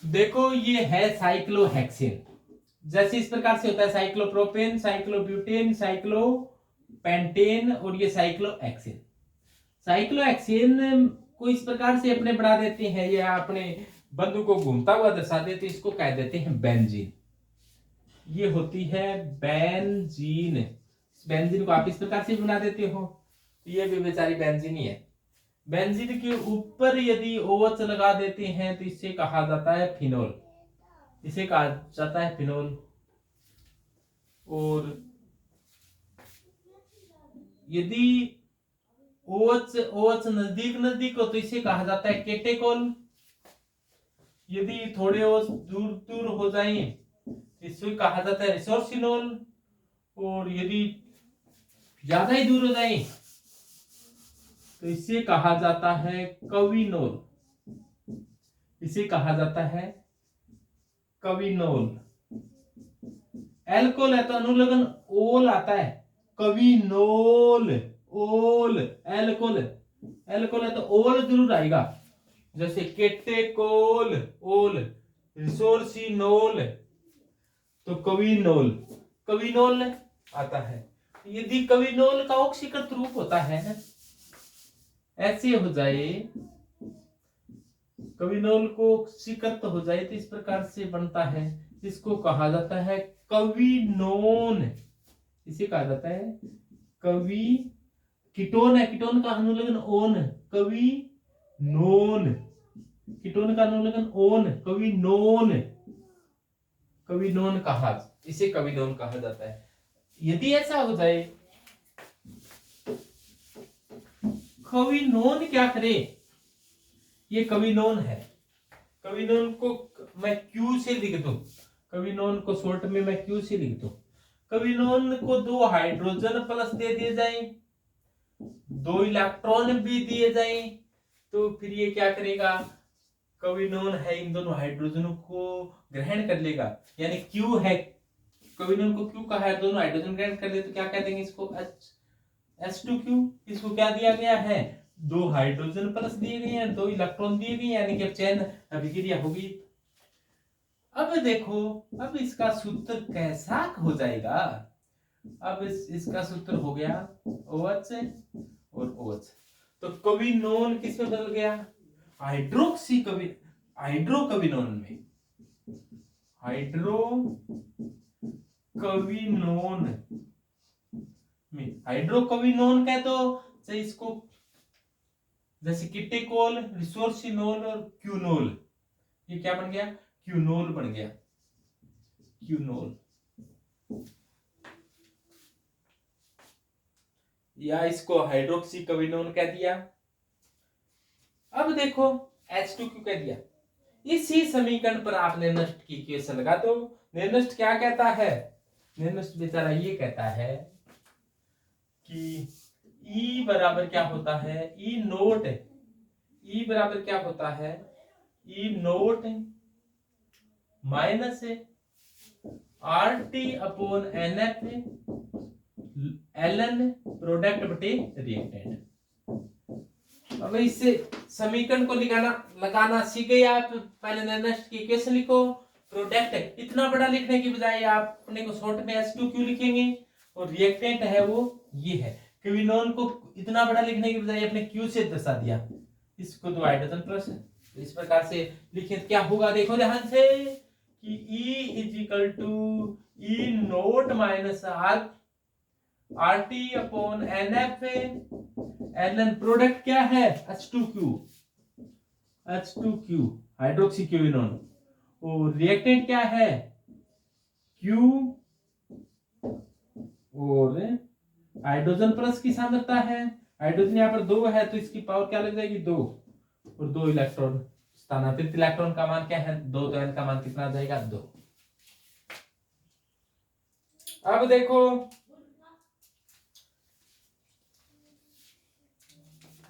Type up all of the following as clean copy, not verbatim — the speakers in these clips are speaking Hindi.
देखो ये है साइक्लोहेक्सेन। जैसे इस प्रकार से होता है साइक्लोप्रोपेन, साइक्लोब्यूटेन, साइक्लोपेंटेन और ये साइक्लोहेक्सेन। साइक्लोहेक्सेन को इस प्रकार से अपने बढ़ा देते हैं या अपने बंधु को घूमता हुआ दर्शा देते हैं, इसको कह देते हैं बेंजीन। ये होती है बेंजीन। बेंजीन को आप इस प्रकार से बना देते हो, ये भी बेचारी बेंजीन ही है। बेंजीन के ऊपर यदि OH लगा देते हैं तो इसे कहा जाता है फिनोल। इसे कहा जाता है फिनोल। और यदि OH नजदीक नजदीक हो तो इसे कहा जाता है केटेकोल। यदि थोड़े OH दूर दूर हो जाए इसे कहा जाता है रिसोर्सिनोल। और यदि ज्यादा ही दूर हो जाए तो इसे कहा जाता है कविनोल। इसे कहा जाता है कविनोल। एल्कोहल है तो अनुलग्न ओल आता है, कविनोल ओल। एल्कोहल एल्कोहल है तो ओल जरूर आएगा, जैसे केटेकोल ओल, रिसोर्सिनोल तो कविनोल, कविनोल आता है। यदि कविनोल का ऑक्सीकृत रूप होता है ऐसे हो जाए, कविनोल को ऑक्सीकृत हो जाए तो इस प्रकार से बनता है, इसको कहा जाता है कविनोन। इसे कहा जाता है कवि। कीटोन है, कीटोन का अनुलग्न ओन, कविनोन। कीटोन का अनुलग्न ओन, कविनोन। कविनोन कहा, इसे कविनोन कहा जाता है। यदि ऐसा हो जाए, कविनोन क्या करे, ये कविनोन है। कविनोन को मैं Q से लिख दूं, कविनोन को शॉर्ट में मैं Q से लिख दूं। कविनोन को 2 हाइड्रोजन प्लस दे दिए जाए, 2 इलेक्ट्रॉन भी दिए जाए, तो फिर ये क्या करेगा, कविनोन है इन दोनों हाइड्रोजनों को ग्रहण कर लेगा। यानी Q है, कविनोन को Q कहा है, दोनों हाइड्रोजन ग्रहण कर ले तो क्या कह देंगे इसको H2Q। इसको क्या दिया गया है, 2 हाइड्रोजन प्लस दिए गए हैं, 2 इलेक्ट्रॉन दिए गए, यानी कि अब चयन अभिक्रिया होगी। अब देखो, अब इसका सूत्र कैसा हो जाएगा। अब इसका सूत्र हो गया OH और OH। तो कविनोन किस में बदल गया, हाइड्रोक्सी कवि, हाइड्रोकविनोन में, हाइड्रो कविनोन में। हाइड्रोकविनोन का तो इसको जैसे किटेकोल, रिसोर्सिनोल और क्यूनोल, ये क्या बन गया, क्यूनोल बन गया, क्यूनोल। या इसको हाइड्रोक्सी कविनोन कह दिया। अब देखो H2Q कह दिया। इसी समीकरण पर आपने नष्ट की इक्वेशन लगा दो। निर्नष्ट क्या कहता है, निर्नष्ट बेचारा ये कहता है कि E बराबर क्या होता है, E नोट, E बराबर क्या होता है, E naught minus RT upon NF LN product बटे रिएक्टेंट। अब इससे समीकरण को लगाना सीख गए आप। पहले निर्नष्ट की इक्वेशन लिखो, प्रोडक्ट इतना बड़ा लिखने की बजाय आप अपने को शॉर्ट में H2Q लिखेंगे, और रिएक्टेंट है वो ये है। क्विनोन को इतना बड़ा लिखने की बजाय अपने Q से दर्शा दिया, इसको 2 हाइड्रोजन प्लस है, तो इस प्रकार से लिखे क्या होगा, देखो ध्यान से कि E is equal to E naught minus RT upon NF LN, product क्या है H2Q, H2Q हाइड्रोक्सी क्विनोन, और रिएक्टेंट क्या है Q, और हाइड्रोजन प्लस की सांद्रता है, हाइड्रोजन यहाँ पर 2 है तो इसकी पावर क्या लग जाएगी 2, और 2 इलेक्ट्रॉन, स्थानांतरित इलेक्ट्रॉन का मान क्या है 2, तो N का मान कितना आ जाएगा 2। अब देखो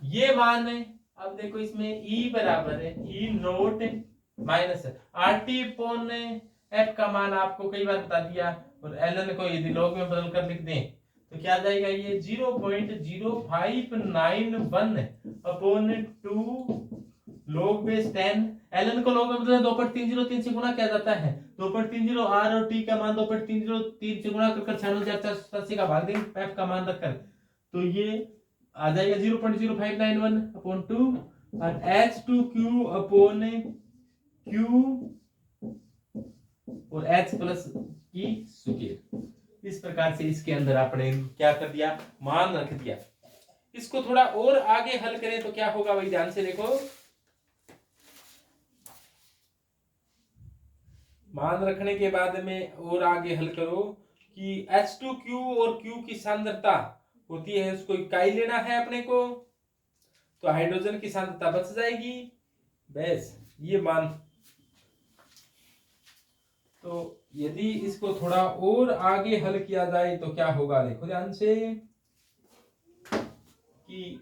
ये मान है, अब देखो इसमें E बराबर है E naught minus RT upon F का मान आपको कई बार बता दिया, और LN को यदि लॉग में बदल कर लिख दें तो क्या आ जाएगा, ये 0.0591 अपॉन 2 log base 10 ln को log में मतलब 2.303 से गुना किया जाता है। 2.30 r और t का मान 2.303 से गुना कर 96,487 का भाग देंगे f का मान रखकर, तो ये आ जाएगा 0.0591 अपॉन 2 और h2q अपॉन q और h प्लस की स्क्वायर। इस प्रकार से इसके अंदर आपने क्या कर दिया, मान रख दिया। इसको थोड़ा और आगे हल करें तो क्या होगा भाई, ध्यान से देखो। मान रखने के बाद में और आगे हल करो कि H2Q और Q की सांद्रता होती है, उसको इकाई लेना है अपने को, तो हाइड्रोजन की सांद्रता बच जाएगी। बस ये मान, तो यदि इसको थोड़ा और आगे हल किया जाए तो क्या होगा, देखो ध्यान से कि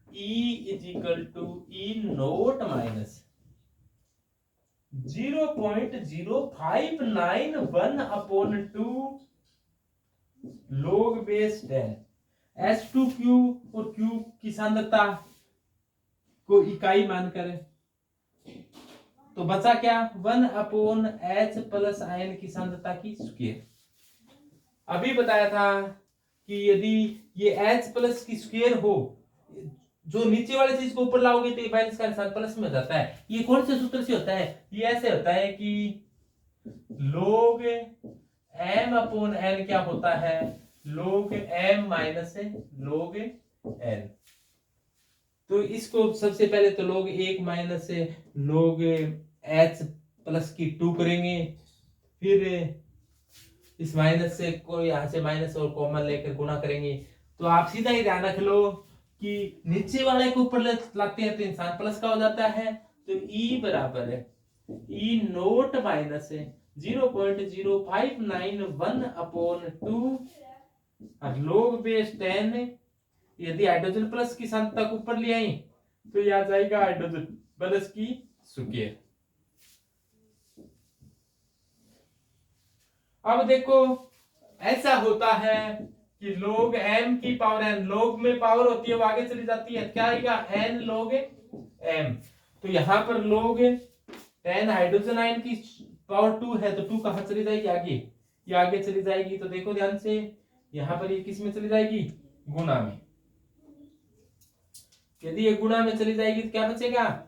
E is equal to E naught minus 0.0591 upon 2 log base 10 H2Q और Q की सांद्रता को इकाई मानकर, तो बचा क्या 1 अपॉन H प्लस आयन की सांद्रता की स्क्वायर। अभी बताया था कि यदि ये H प्लस की स्क्वायर हो, जो नीचे वाली चीज को ऊपर लाओगे तो माइनस का निशान प्लस में हो जाता है। ये कौन से सूत्र से होता है, ये ऐसे होता है कि log m अपॉन n क्या होता है, log m minus log n। तो इसको सबसे पहले तो log 1 minus log h plus की 2 करेंगे, फिर इस माइनस से को यहां से माइनस और कॉमन लेकर गुणा करेंगे। तो आप सीधा ही ध्यान रख लो कि नीचे वाले को ऊपर लाते हैं तो इंसान प्लस का हो जाता है, तो E बराबर है ई नोट माइनस 0.0591 अपॉन 2 और log बेस 10। यदि हाइड्रोजन प्लस की सांद्रता को ऊपर ले आई तो यह आ जाएगा हाइड्रोजन प्लस की स्क्वायर। अब देखो ऐसा होता है कि log m की पावर n, log में पावर होती है वो आगे चली जाती है, क्या आएगा n log m। तो यहां पर log 10 हाइड्रोजन आयन की पावर 2 है, तो 2 कहां चली जाएगी, आगे, ये आगे चली जाएगी। तो देखो ध्यान से यहां पर ये किस में चली जाएगी, गुणा में। यदि ये गुणा में चली जाएगी तो क्या बचेगा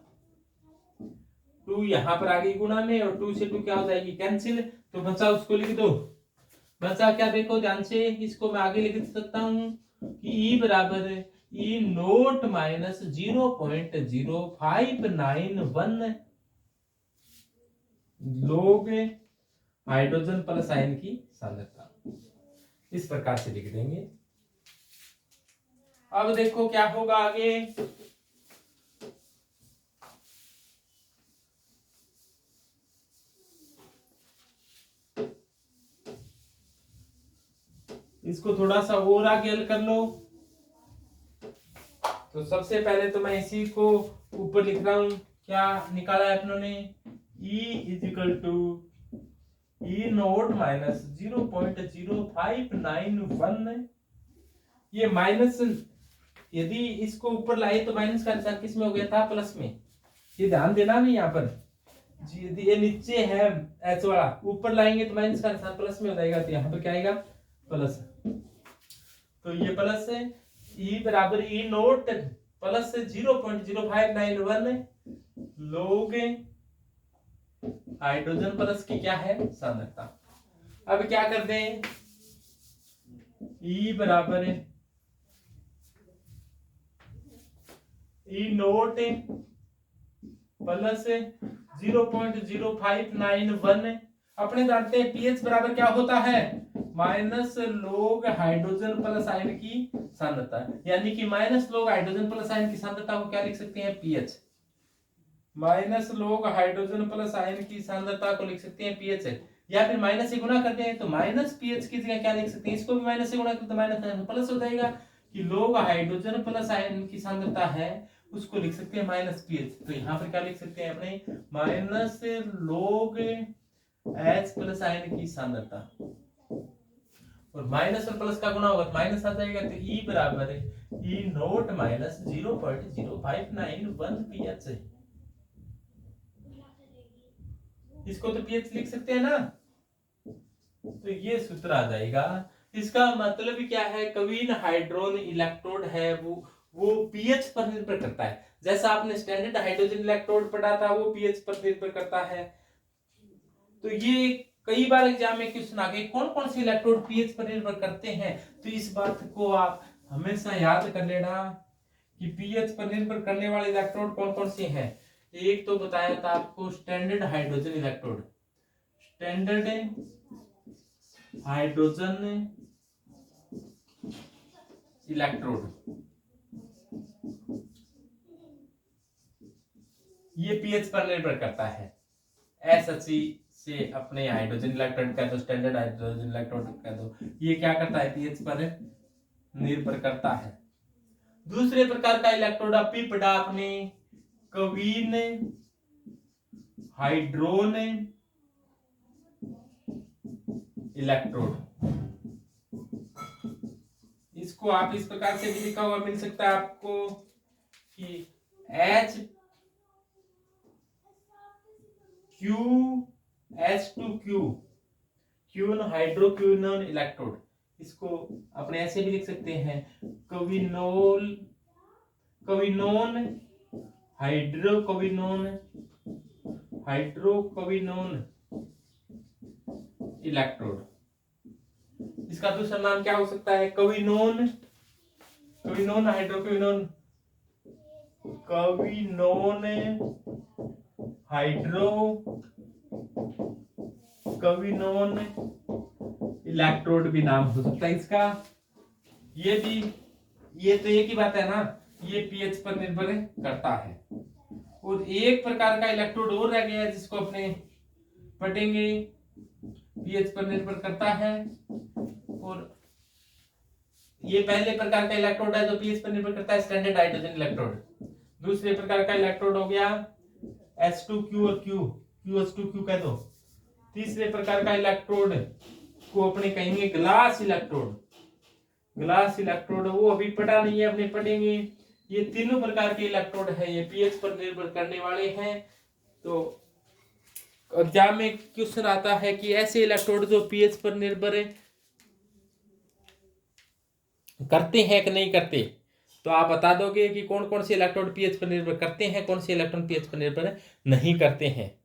2, यहां पर आ गई गुणा में, और 2 से 2 क्या हो जाएगी कैंसिल, तो बचा उसको लिख दो। बचा क्या, देखो ध्यान से, इसको मैं आगे लिख सकता हूं कि E बराबर E naught minus 0.0591 log hydrogen plus ion की सांद्रता। इस प्रकार से लिख देंगे। अब देखो क्या होगा आगे, इसको थोड़ा सा और आगे हल कर लो। तो सबसे पहले तो मैं इसी को ऊपर लिख रहा हूं, क्या निकाला है अपनों ने, E is equal to E naught minus 0.0591। ये माइनस, यदि इसको ऊपर लाए तो माइनस का निशान किस में हो गया था, प्लस में। ये ध्यान देना नहीं यहाँ पर, यदि ये नीचे है एच वाला, ऊपर लाएंगे तो माइनस का निशान प्लस में हो जाएगा, तो यहाँ पर क्या आएगा प्लस। तो ये प्लस है, ई बराबर E naught plus 0.0591 log hydrogen plus की क्या है सांद्रता। अब क्या कर दें, E बराबर है ई नोट प्लस 0.0591। अपने जानते हैं पीएच बराबर क्या होता है, माइनस लोग हाइड्रोजन प्लस आयन की सांद्रता, यानी कि माइनस लोग हाइड्रोजन प्लस आयन की सांद्रता को क्या लिख सकते हैं, पीएच। माइनस लोग हाइड्रोजन प्लस आयन की सांद्रता को लिख सकते हैं पीएच, या फिर माइनस से गुणा करते हैं तो माइनस पीएच की जगह क्या लिख सकते हैं, इसको भी माइनस से गुणा करते तो माइनस प्लस हो जाएगा, कि लोग हाइड्रोजन प्लस आयन की सांद्रता है उसको लिख सकते हैं माइनस पीएच। तो यहाँ पर क्या लिख सकते हैं अपने, माइनस लोग एच प्लस आयन की सांद्रता, और माइनस और प्लस का गुणा होगा तो माइनस आ जाएगा, तो E बराबर है ई नोट माइनस 0.0591 पीएच। इसको तो पीएच लिख सकते हैं ना, तो ये सूत्र आ जाएगा। इसका मतलब क्या है, कवीन हाइड्रोन इलेक्ट्रोड है वो पीएच पर निर्भर करता है। जैसा आपने स्टैंडर्ड हाइड्रोजन इलेक्ट्रोड पढ़ा था वो पीएच पर निर्भर करता है। तो ये कई बार एग्जाम में क्वेश्चन आ गए कौन कौन से इलेक्ट्रोड पीएच पर निर्भर करते हैं। तो इस बात को आप हमेशा याद कर लेना कि पीएच पर निर्भर करने वाले इलेक्ट्रोड कौन कौन से हैं। एक तो बताया था आपको standard hydrogen electrode, standard hydrogen electrode, ये पीएच पर निर्भर करता है। एसएचसी से अपने हाइड्रोजन इलेक्ट्रोड कह दो, स्टैंडर्ड हाइड्रोजन इलेक्ट्रोड कह दो, ये क्या करता है, पीएच पर निर्भर करता है। दूसरे प्रकार का इलेक्ट्रोड अभी पढ़ा आपने, कवीन हाइड्रोन इलेक्ट्रोड। इसको आप इस प्रकार से भी लिखा हुआ मिल सकता है आपको कि HQH2Q, क्यून हाइड्रोक्विनोन इलेक्ट्रोड। इसको अपने ऐसे भी लिख सकते हैं, कविनोन हाइड्रोक्विनोन इलेक्ट्रोड। इसका दूसरा नाम क्या हो सकता है, कविनोन हाइड्रोक्विनोन, कविनोन हाइड्रोक्विनोन इलेक्ट्रोड भी नाम हो सकता है इसका। ये तो एक ही बात है ना, ये पीएच पर निर्भर करता है। और एक प्रकार का इलेक्ट्रोड और रह गया है जिसको अपने पढ़ेंगे, पीएच पर निर्भर करता है। और ये पहले प्रकार का इलेक्ट्रोड है जो पीएच पर निर्भर करता है, स्टैंडर्ड हाइड्रोजन इलेक्ट्रोड। दूसरे प्रकार का इलेक्ट्रोड हो गया H2Q और QH2Q कह दो। तीसरे प्रकार का इलेक्ट्रोड को अपने कहेंगे ग्लास इलेक्ट्रोड, वो अभी पढ़ा नहीं है, अपने पढ़ेंगे। ये तीनों प्रकार के इलेक्ट्रोड है, ये पीएच पर निर्भर करने वाले हैं। तो एग्जाम में क्वेश्चन आता है कि ऐसे इलेक्ट्रोड जो पीएच पर निर्भर करते हैं कि नहीं करते, तो आप बता दोगे कि कौन कौन से इलेक्ट्रोड पीएच पर निर्भर करते हैं, कौन से इलेक्ट्रॉन पीएच पर निर्भर नहीं करते हैं।